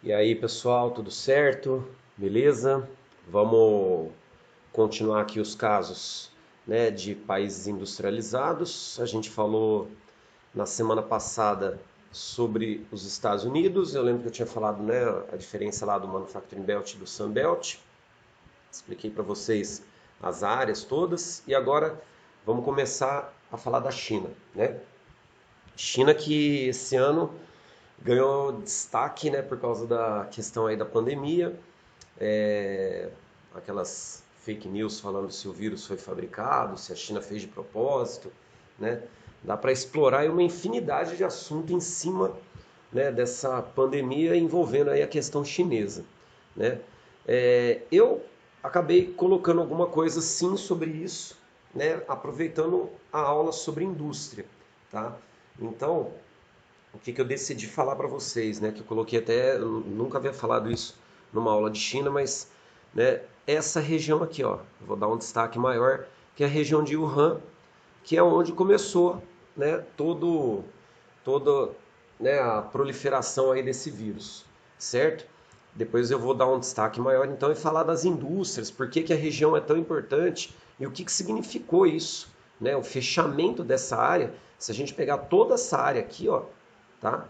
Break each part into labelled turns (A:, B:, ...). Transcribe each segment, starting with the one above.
A: E aí, pessoal, tudo certo? Beleza? Vamos continuar aqui os casos, né, de países industrializados. A gente falou na semana passada sobre os Estados Unidos. Eu lembro que eu tinha falado, né, a diferença lá do Manufacturing Belt e do Sun Belt. Expliquei para vocês as áreas todas e agora vamos começar a falar da China, né? China que esse ano ganhou destaque, né, por causa da questão aí da pandemia, é, aquelas fake news falando se o vírus foi fabricado, se a China fez de propósito, né? Dá para explorar aí uma infinidade de assuntos em cima, né, dessa pandemia envolvendo aí a questão chinesa, né? Eu acabei colocando alguma coisa sim sobre isso, né, aproveitando a aula sobre indústria, tá? Então, o que eu decidi falar para vocês, né? Que eu coloquei até, eu nunca havia falado isso numa aula de China, mas, né, essa região aqui, ó, eu vou dar um destaque maior, que é a região de Wuhan, que é onde começou, né, toda, né, a proliferação aí desse vírus, certo? Depois eu vou dar um destaque maior então e falar das indústrias, por que a região é tão importante e o que significou isso, né? O fechamento dessa área, se a gente pegar toda essa área aqui, ó, tá?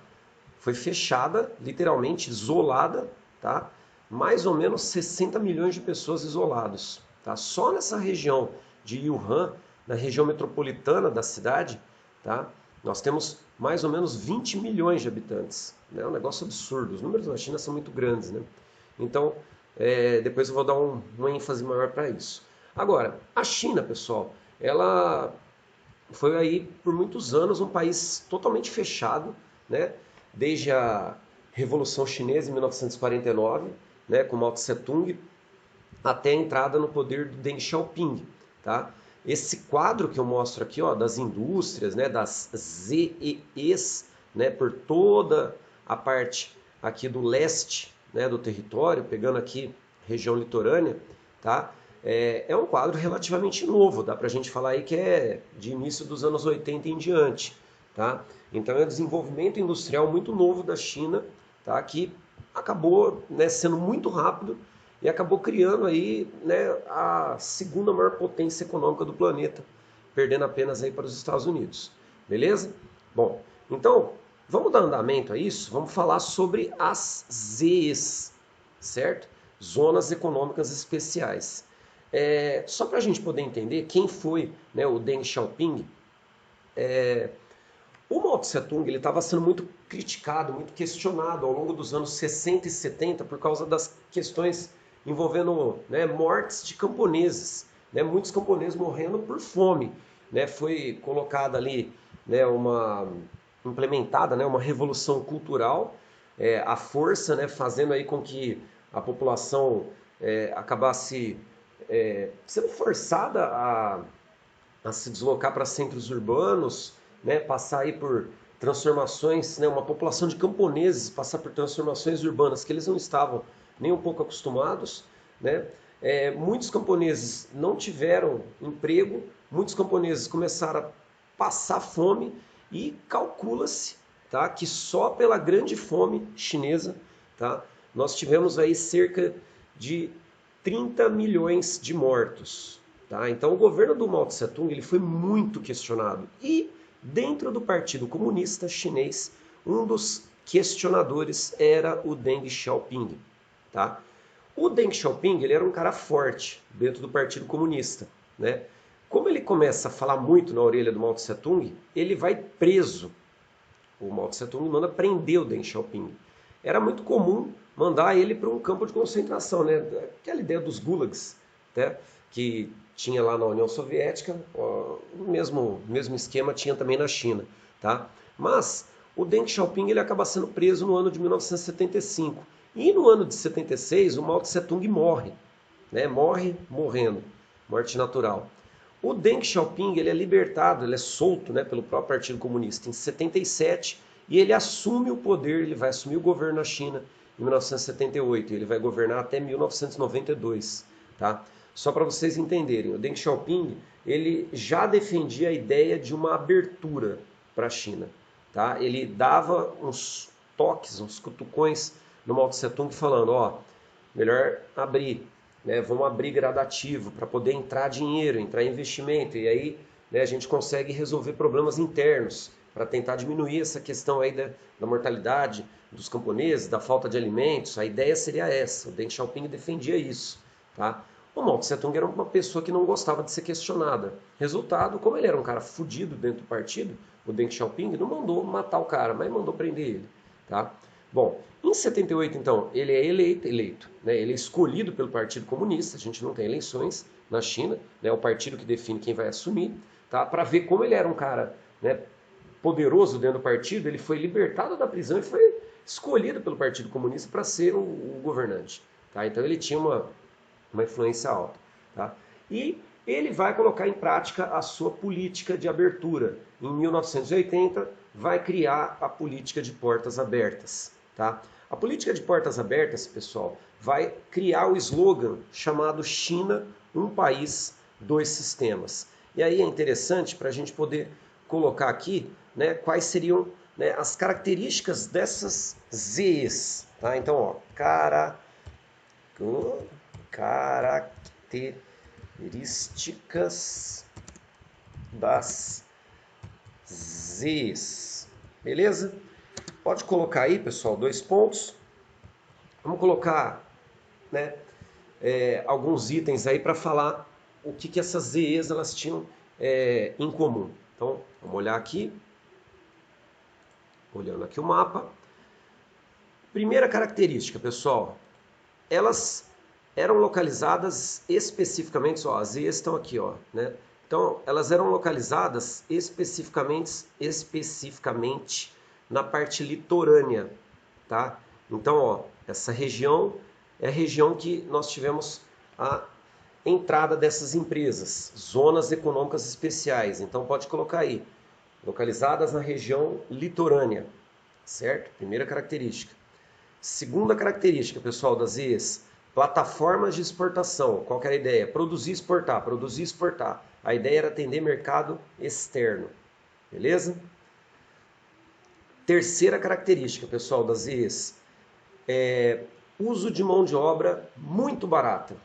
A: Foi fechada, literalmente isolada, tá? Mais ou menos 60 milhões de pessoas isoladas, tá? Só nessa região de Wuhan, na região metropolitana da cidade, tá? Nós temos mais ou menos 20 milhões de habitantes, né? É um negócio absurdo. Os números na China são muito grandes, né? Então, depois eu vou dar uma ênfase maior para isso. Agora, a China, pessoal, ela foi aí por muitos anos um país totalmente fechado, né? Desde a Revolução Chinesa em 1949, né, com Mao Tse-tung, até a entrada no poder do Deng Xiaoping, tá? Esse quadro que eu mostro aqui, ó, das indústrias, né, das ZEEs, né, por toda a parte aqui do leste, né, do território, pegando aqui região litorânea, tá? É um quadro relativamente novo, dá pra gente falar aí que é de início dos anos 80 em diante, tá? Então é um desenvolvimento industrial muito novo da China, tá? Que acabou, né, sendo muito rápido e acabou criando aí, né, a segunda maior potência econômica do planeta, perdendo apenas aí para os Estados Unidos. Beleza? Bom, então vamos dar andamento a isso, vamos falar sobre as ZEs, certo? Zonas Econômicas Especiais. Só para a gente poder entender quem foi, né, o Deng Xiaoping, o Mao Tse-tung estava sendo muito criticado, muito questionado ao longo dos anos 60 e 70 por causa das questões envolvendo, né, mortes de camponeses, né, muitos camponeses morrendo por fome, né, foi colocada ali, né, implementada, né, uma revolução cultural, à força, né, fazendo aí com que a população acabasse sendo forçada a se deslocar para centros urbanos, né, passar aí por transformações, né, uma população de camponeses passar por transformações urbanas que eles não estavam nem um pouco acostumados, né? Muitos camponeses não tiveram emprego, muitos camponeses começaram a passar fome e calcula-se, tá, que só pela grande fome chinesa, tá, nós tivemos aí cerca de 30 milhões de mortos. Tá? Então o governo do Mao Tse Tung ele foi muito questionado. E dentro do Partido Comunista Chinês, um dos questionadores era o Deng Xiaoping. Tá? O Deng Xiaoping ele era um cara forte dentro do Partido Comunista. Né? Como ele começa a falar muito na orelha do Mao Tse Tung, ele vai preso. O Mao Tse Tung manda prender o Deng Xiaoping. Era muito comum mandar ele para um campo de concentração, né? Aquela ideia dos gulags, né? Que tinha lá na União Soviética, ó, o mesmo esquema tinha também na China, tá? Mas o Deng Xiaoping ele acaba sendo preso no ano de 1975 e no ano de 76 o Mao Tse Tung morre, né? Morrendo, morte natural. O Deng Xiaoping ele é libertado, ele é solto, né, pelo próprio Partido Comunista em 77 e ele assume o poder, ele vai assumir o governo na China em 1978, ele vai governar até 1992, tá? Só para vocês entenderem, o Deng Xiaoping ele já defendia a ideia de uma abertura para a China, tá? Ele dava uns toques, uns cutucões no Mao Tse Tung falando, ó, melhor abrir, né, vamos abrir gradativo para poder entrar dinheiro, entrar investimento, e aí, né, a gente consegue resolver problemas internos para tentar diminuir essa questão aí da mortalidade dos camponeses, da falta de alimentos. A ideia seria essa, o Deng Xiaoping defendia isso, tá? O Mao Tse Tung era uma pessoa que não gostava de ser questionada. Resultado, como ele era um cara fudido dentro do partido, o Deng Xiaoping não mandou matar o cara, mas mandou prender ele, tá? Bom, em 78, então, ele é eleito, né? Ele é escolhido pelo Partido Comunista, a gente não tem eleições na China, né? É o partido que define quem vai assumir, tá? Para ver como ele era um cara, né, poderoso dentro do partido, ele foi libertado da prisão e foi escolhido pelo Partido Comunista para ser o governante, tá? Então ele tinha uma influência alta, tá? E ele vai colocar em prática a sua política de abertura. Em 1980, vai criar a política de portas abertas, tá? A política de portas abertas, pessoal, vai criar o slogan chamado China, um país, dois sistemas. E aí é interessante para a gente poder colocar aqui, né, quais seriam, né, as características dessas Zs, tá? Então, ó, características das Zs, beleza? Pode colocar aí, pessoal, 2 pontos. Vamos colocar, né, alguns itens aí para falar o que essas Zs elas tinham em comum. Então, vamos olhar aqui. Olhando aqui o mapa. Primeira característica, pessoal. Elas eram localizadas especificamente, ó, as Zs estão aqui, ó, né? Então, elas eram localizadas especificamente na parte litorânea, tá? Então, ó, essa região é a região que nós tivemos a entrada dessas empresas, zonas econômicas especiais. Então, pode colocar aí, localizadas na região litorânea, certo? Primeira característica. Segunda característica, pessoal, das ES, plataformas de exportação. Qual que era a ideia? Produzir e exportar, produzir e exportar. A ideia era atender mercado externo, beleza? Terceira característica, pessoal, das ES, uso de mão de obra muito barata,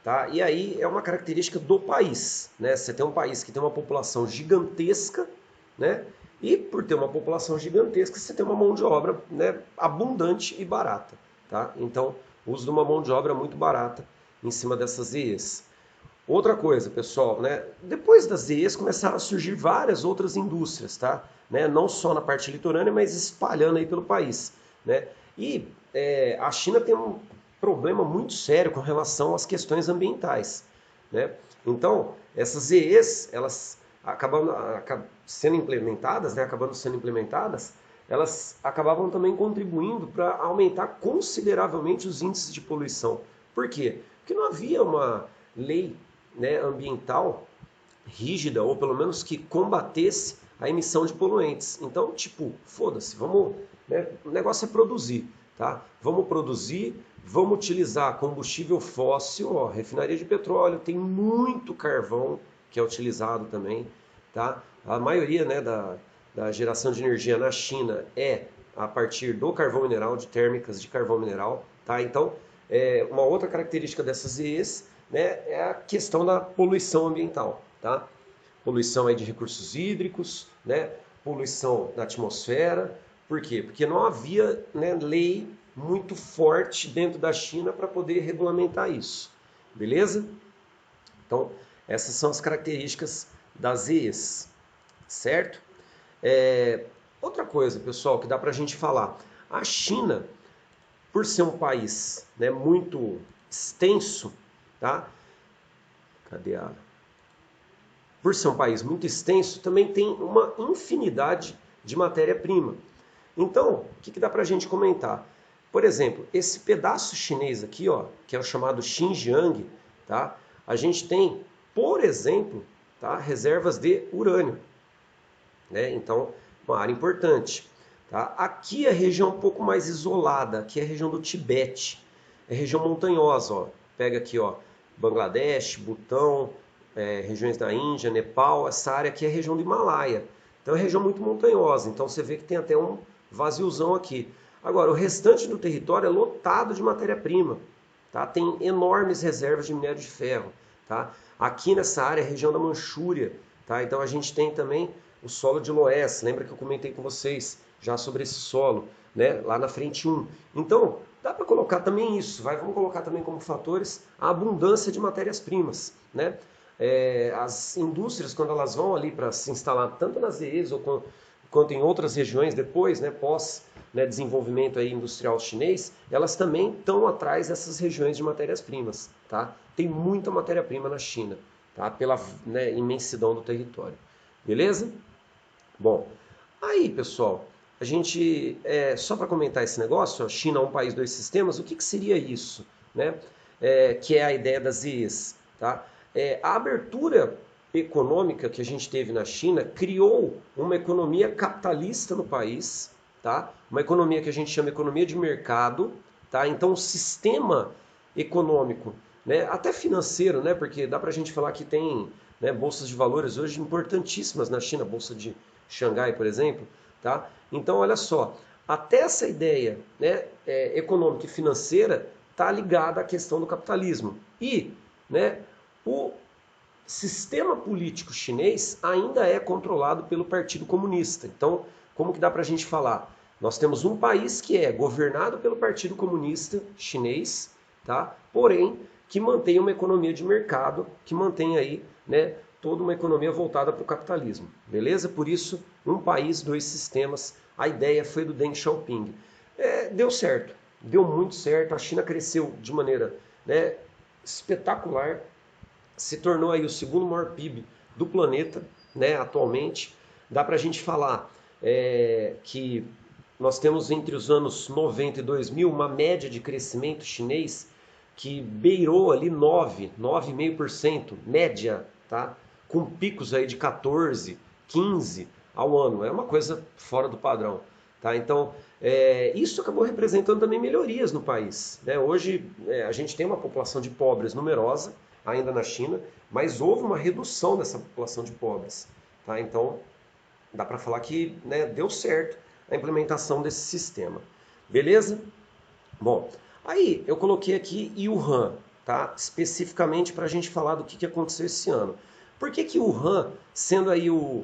A: tá? E aí é uma característica do país, né? Você tem um país que tem uma população gigantesca, né? E por ter uma população gigantesca, você tem uma mão de obra, né, abundante e barata, tá? Então, o uso de uma mão de obra muito barata em cima dessas EEs. Outra coisa, pessoal, né, depois das EEs começaram a surgir várias outras indústrias, tá? Né, não só na parte litorânea, mas espalhando aí pelo país, né? E a China tem um problema muito sério com relação às questões ambientais, né? Então, essas EEs, elas acabando sendo implementadas, né, elas acabavam também contribuindo para aumentar consideravelmente os índices de poluição. Por quê? Porque não havia uma lei, né, ambiental rígida, ou pelo menos que combatesse a emissão de poluentes. Então, tipo, foda-se, vamos, né, o negócio é produzir, tá? Vamos produzir, vamos utilizar combustível fóssil, ó, refinaria de petróleo, tem muito carvão que é utilizado também, tá? A maioria, né, da geração de energia na China é a partir do carvão mineral, de térmicas de carvão mineral, tá? Então, uma outra característica dessas EEs, né, é a questão da poluição ambiental, tá? Poluição aí de recursos hídricos, né? Poluição da atmosfera. Por quê? Porque não havia, né, lei muito forte dentro da China para poder regulamentar isso, beleza? Então, essas são as características das EEs, certo? Outra coisa, pessoal, que dá para a gente falar. A China, por ser um país, né, muito extenso, tá? Cadê a... Por ser um país muito extenso, também tem uma infinidade de matéria-prima. Então, o que dá para a gente comentar? Por exemplo, esse pedaço chinês aqui, ó, que é o chamado Xinjiang, tá? A gente tem, por exemplo, tá, reservas de urânio, né? Então, uma área importante, tá? Aqui é a região um pouco mais isolada, aqui é a região do Tibete, é região montanhosa, ó. Pega aqui, ó, Bangladesh, Butão, regiões da Índia, Nepal, essa área aqui é a região do Himalaia. Então é região muito montanhosa, então você vê que tem até um vaziozão aqui. Agora, o restante do território é lotado de matéria-prima, tá? Tem enormes reservas de minério de ferro, tá? Aqui nessa área, região da Manchúria, tá? Então a gente tem também o solo de Loess, lembra que eu comentei com vocês já sobre esse solo, né? Lá na frente 1. Então, dá para colocar também isso, vamos colocar também como fatores a abundância de matérias-primas, né? As indústrias, quando elas vão ali para se instalar, tanto nas EEs quanto em outras regiões depois, né, pós, né, desenvolvimento aí industrial chinês, elas também estão atrás dessas regiões de matérias-primas, tá? Tem muita matéria-prima na China, tá? Pela, né, imensidão do território. Beleza? Bom, aí pessoal, a gente, só para comentar esse negócio, ó, China é um país, dois sistemas, o que, que seria isso? Né? Que é a ideia das IEs, tá? A abertura econômica que a gente teve na China criou uma economia capitalista no país, tá? Uma economia que a gente chama de economia de mercado, tá? Então o sistema econômico, né, até financeiro, né, porque dá para a gente falar que tem, né, bolsas de valores hoje importantíssimas na China, bolsa de Xangai, por exemplo, tá? Então olha só, até essa ideia, né, econômica e financeira está ligada à questão do capitalismo e, né, o sistema político chinês ainda é controlado pelo Partido Comunista. Então, como que dá para a gente falar? Nós temos um país que é governado pelo Partido Comunista Chinês, tá? Porém, que mantém uma economia de mercado, que mantém aí, né, toda uma economia voltada para o capitalismo. Beleza? Por isso, um país, dois sistemas. A ideia foi do Deng Xiaoping. Deu certo, deu muito certo. A China cresceu de maneira, né, espetacular. Se tornou aí o segundo maior PIB do planeta, né, atualmente. Dá para a gente falar que nós temos entre os anos 90 e 2000 uma média de crescimento chinês que beirou ali 9,5%, média, tá? Com picos aí de 14, 15 ao ano. É uma coisa fora do padrão, tá? Então, isso acabou representando também melhorias no país, né? Hoje, a gente tem uma população de pobres numerosa, ainda na China, mas houve uma redução dessa população de pobres, tá? Então, dá para falar que, né, deu certo a implementação desse sistema. Beleza? Bom, aí eu coloquei aqui Wuhan, tá? Especificamente para a gente falar do que aconteceu esse ano. Por que Wuhan, sendo aí o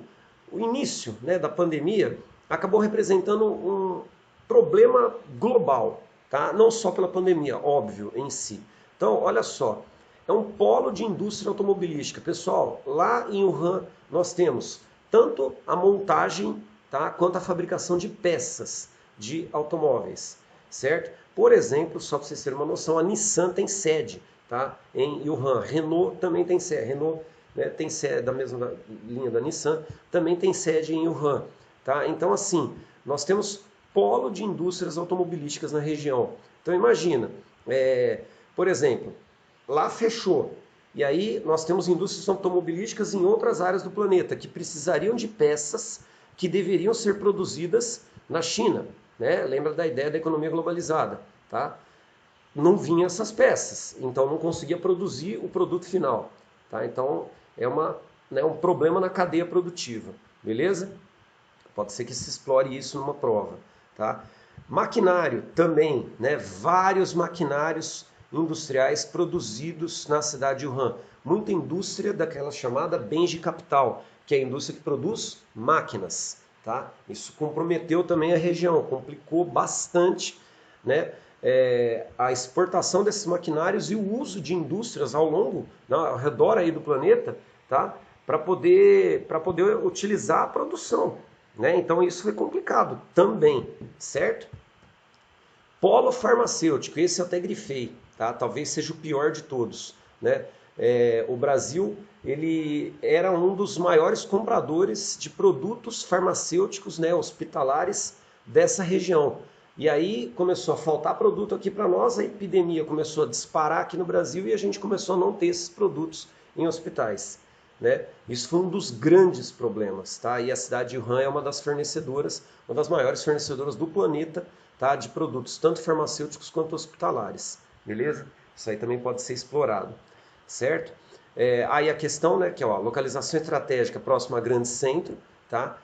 A: início, né, da pandemia, acabou representando um problema global, tá? Não só pela pandemia, óbvio, em si. Então, olha só, é um polo de indústria automobilística. Pessoal, lá em Wuhan nós temos tanto a montagem, tá, quanto a fabricação de peças de automóveis, certo? Por exemplo, só para vocês terem uma noção, a Nissan tem sede, tá, em Wuhan. Renault também tem sede. Renault, né, tem sede da mesma linha da Nissan, também tem sede em Wuhan, tá? Então, assim, nós temos polo de indústrias automobilísticas na região. Então, imagina, por exemplo, lá fechou. E aí nós temos indústrias automobilísticas em outras áreas do planeta que precisariam de peças que deveriam ser produzidas na China, né? Lembra da ideia da economia globalizada, tá? Não vinham essas peças, então não conseguia produzir o produto final, tá? Então é um problema na cadeia produtiva, beleza? Pode ser que se explore isso numa prova, tá? Maquinário também, né? Vários maquinários industriais produzidos na cidade de Wuhan. Muita indústria daquela chamada bens de capital, que é a indústria que produz máquinas, tá? Isso comprometeu também a região, complicou bastante, né, a exportação desses maquinários e o uso de indústrias ao redor aí do planeta, tá? Para poder utilizar a produção, né? Então isso foi complicado também, certo? Polo farmacêutico, esse eu até grifei, tá? Talvez seja o pior de todos, né? O Brasil, ele era um dos maiores compradores de produtos farmacêuticos, né, hospitalares dessa região. E aí começou a faltar produto aqui para nós, a epidemia começou a disparar aqui no Brasil e a gente começou a não ter esses produtos em hospitais, né? Isso foi um dos grandes problemas, tá? E a cidade de Wuhan é uma das fornecedoras, uma das maiores fornecedoras do planeta, tá, de produtos tanto farmacêuticos quanto hospitalares, beleza? Isso aí também pode ser explorado, certo? Aí a questão, né, que é a localização estratégica próxima a grande centro, tá?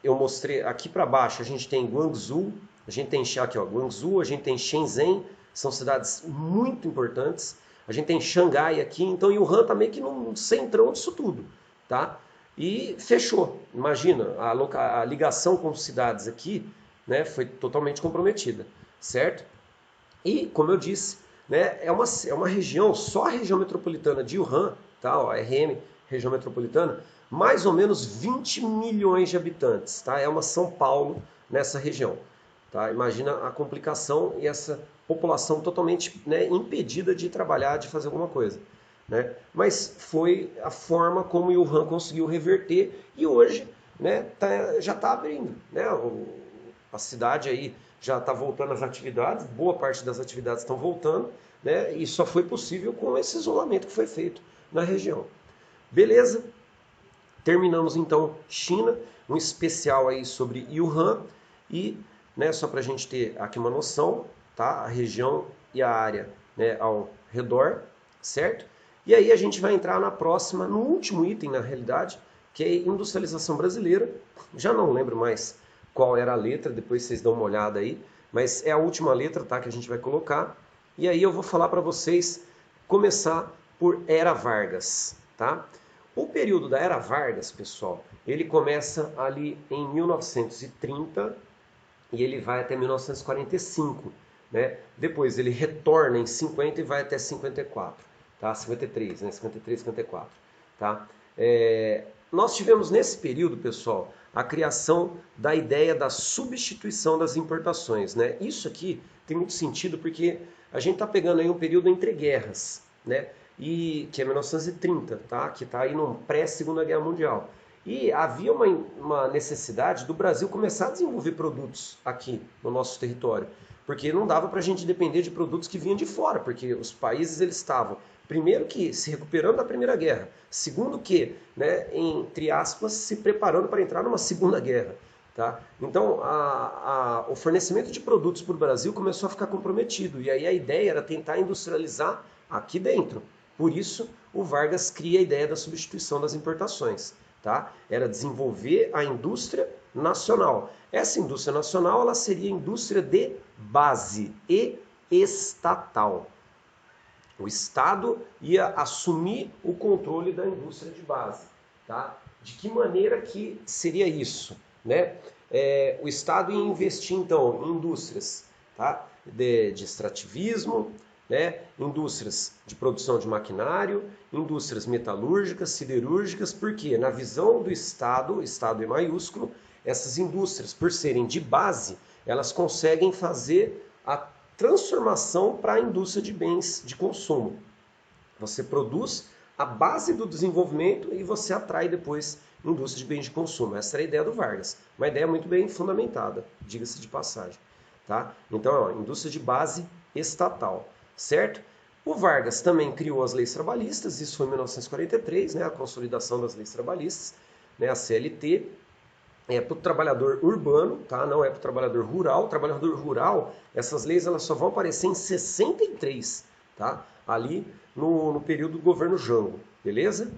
A: Eu mostrei aqui para baixo, a gente tem Guangzhou, A gente tem aqui, ó, Guangzhou, a gente tem Shenzhen, são cidades muito importantes. A gente tem Xangai aqui, então Wuhan está meio que no centrão disso tudo, tá? E fechou. Imagina, a ligação com cidades aqui, né, foi totalmente comprometida, certo? E, como eu disse, né, é uma região, só a região metropolitana de Wuhan, tá, ó, RM, região metropolitana, mais ou menos 20 milhões de habitantes, tá? É uma São Paulo nessa região, tá? Imagina a complicação e essa população totalmente, né, impedida de trabalhar, de fazer alguma coisa, né? Mas foi a forma como Wuhan conseguiu reverter e hoje, né, já está abrindo, né? A cidade aí já está voltando às atividades, boa parte das atividades estão voltando, né? E só foi possível com esse isolamento que foi feito na região. Beleza? Terminamos então China, um especial aí sobre Wuhan e, né, só para a gente ter aqui uma noção, tá? A região e a área, né, ao redor, certo? E aí a gente vai entrar na próxima, no último item na realidade, que é industrialização brasileira. Já não lembro mais qual era a letra, depois vocês dão uma olhada aí, mas é a última letra, tá, que a gente vai colocar. E aí eu vou falar para vocês começar por Era Vargas, tá? O período da Era Vargas, pessoal, ele começa ali em 1930 e ele vai até 1945, né? Depois ele retorna em 50 e vai até 54, tá? 53, né? 53, 54, tá? Nós tivemos nesse período, pessoal, a criação da ideia da substituição das importações, né? Isso aqui tem muito sentido porque a gente está pegando aí um período entre guerras, né? E que é 1930, tá? Que está aí no pré-Segunda Guerra Mundial. E havia uma necessidade do Brasil começar a desenvolver produtos aqui no nosso território, porque não dava para a gente depender de produtos que vinham de fora, porque os países eles estavam, primeiro que se recuperando da Primeira Guerra, segundo que, né, entre aspas, se preparando para entrar numa Segunda Guerra. Tá? Então, o fornecimento de produtos para o Brasil começou a ficar comprometido, e aí a ideia era tentar industrializar aqui dentro. Por isso, o Vargas cria a ideia da substituição das importações. Tá? Era desenvolver a indústria nacional. Essa indústria nacional ela seria indústria de base e estatal. O Estado ia assumir o controle da indústria de base. Tá? De que maneira que seria isso? Né? O Estado ia investir, então, em indústrias, tá? de extrativismo, né? Indústrias de produção de maquinário, indústrias metalúrgicas, siderúrgicas, porque na visão do Estado é maiúsculo, essas indústrias, por serem de base, elas conseguem fazer a transformação para a indústria de bens de consumo. Você produz a base do desenvolvimento e você atrai depois indústria de bens de consumo. Essa era a ideia do Vargas, uma ideia muito bem fundamentada, diga-se de passagem. Tá? Então, indústria de base estatal. Certo? O Vargas também criou as leis trabalhistas, isso foi em 1943, né, a consolidação das leis trabalhistas, né, a CLT, para o trabalhador urbano, tá? Não é para o trabalhador rural. O trabalhador rural, essas leis elas só vão aparecer em 63, tá? Ali no período do governo Jango, beleza?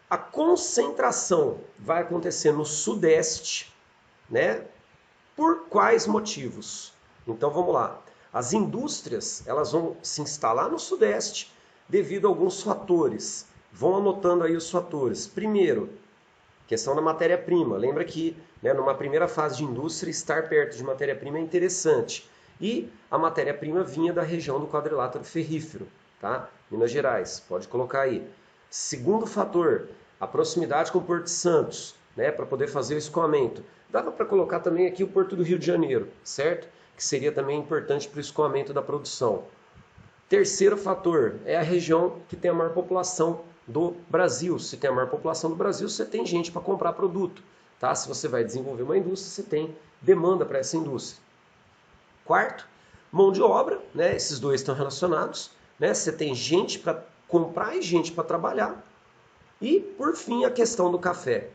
A: A concentração vai acontecer no Sudeste, né? Por quais motivos? Então vamos lá. As indústrias elas vão se instalar no Sudeste devido a alguns fatores. Vão anotando aí os fatores. Primeiro, questão da matéria-prima. Lembra que, né, numa primeira fase de indústria, estar perto de matéria-prima é interessante. E a matéria-prima vinha da região do quadrilátero ferrífero, tá? Minas Gerais, pode colocar aí. Segundo fator, a proximidade com o Porto de Santos, né, para poder fazer o escoamento. Dava para colocar também aqui o Porto do Rio de Janeiro, certo? Que seria também importante para o escoamento da produção. Terceiro fator, é a região que tem a maior população do Brasil. Se tem a maior população do Brasil, você tem gente para comprar produto. Tá? Se você vai desenvolver uma indústria, você tem demanda para essa indústria. Quarto, mão de obra, né? Esses dois estão relacionados. Né? Você tem gente para comprar e gente para trabalhar. E, por fim, a questão do café.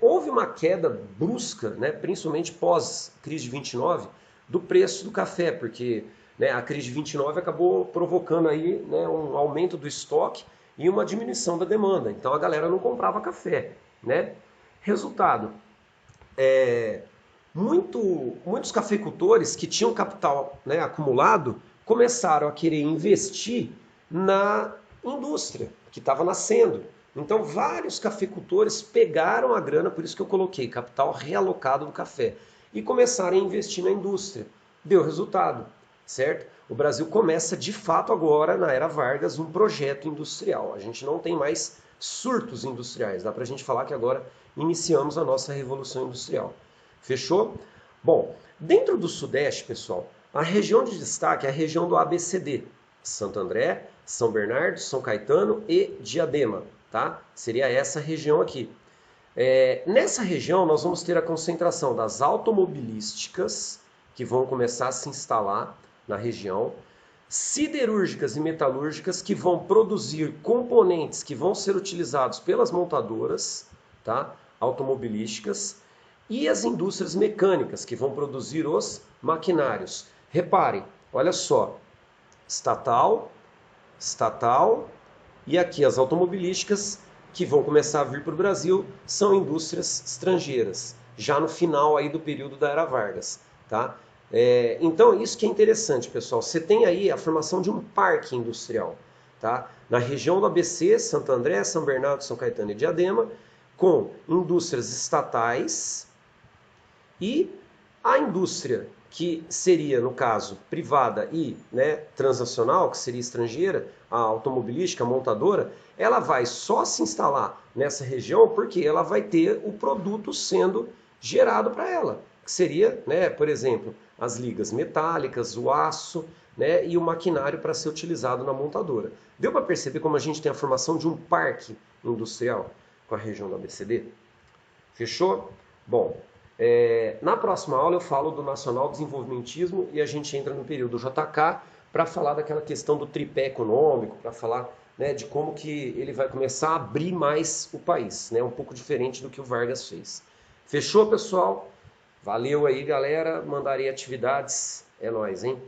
A: Houve uma queda brusca, né, principalmente pós-crise de 29, do preço do café, porque, né, a crise de 29 acabou provocando aí, né, um aumento do estoque e uma diminuição da demanda. Então a galera não comprava café. Né? Resultado, muitos cafeicultores que tinham capital, né, acumulado começaram a querer investir na indústria que estava nascendo. Então, vários cafeicultores pegaram a grana, por isso que eu coloquei capital realocado do café, e começaram a investir na indústria. Deu resultado, certo? O Brasil começa de fato agora, na era Vargas, um projeto industrial. A gente não tem mais surtos industriais. Dá para a gente falar que agora iniciamos a nossa revolução industrial. Fechou? Bom, dentro do Sudeste, pessoal, a região de destaque é a região do ABCD. Santo André, São Bernardo, São Caetano e Diadema. Tá? Seria essa região aqui. Nessa região nós vamos ter a concentração das automobilísticas, que vão começar a se instalar na região, siderúrgicas e metalúrgicas, que vão produzir componentes que vão ser utilizados pelas montadoras, tá? Automobilísticas, e as indústrias mecânicas, que vão produzir os maquinários. Reparem, olha só, estatal, e aqui as automobilísticas que vão começar a vir para o Brasil são indústrias estrangeiras, já no final aí do período da Era Vargas. Tá? Então isso que é interessante, pessoal. Você tem aí a formação de um parque industrial. Tá? Na região do ABC, Santo André, São Bernardo, São Caetano e Diadema, com indústrias estatais e a indústria que seria, no caso, privada e, né, transacional, que seria estrangeira, a automobilística, a montadora, ela vai só se instalar nessa região porque ela vai ter o produto sendo gerado para ela, que seria, né, por exemplo, as ligas metálicas, o aço, né, e o maquinário para ser utilizado na montadora. Deu para perceber como a gente tem a formação de um parque industrial com a região do ABCD? Fechou? Bom, na próxima aula eu falo do nacional desenvolvimentismo e a gente entra no período JK para falar daquela questão do tripé econômico, para falar, né, de como que ele vai começar a abrir mais o país, né, um pouco diferente do que o Vargas fez. Fechou, pessoal? Valeu aí, galera. Mandarei atividades. É nóis, hein?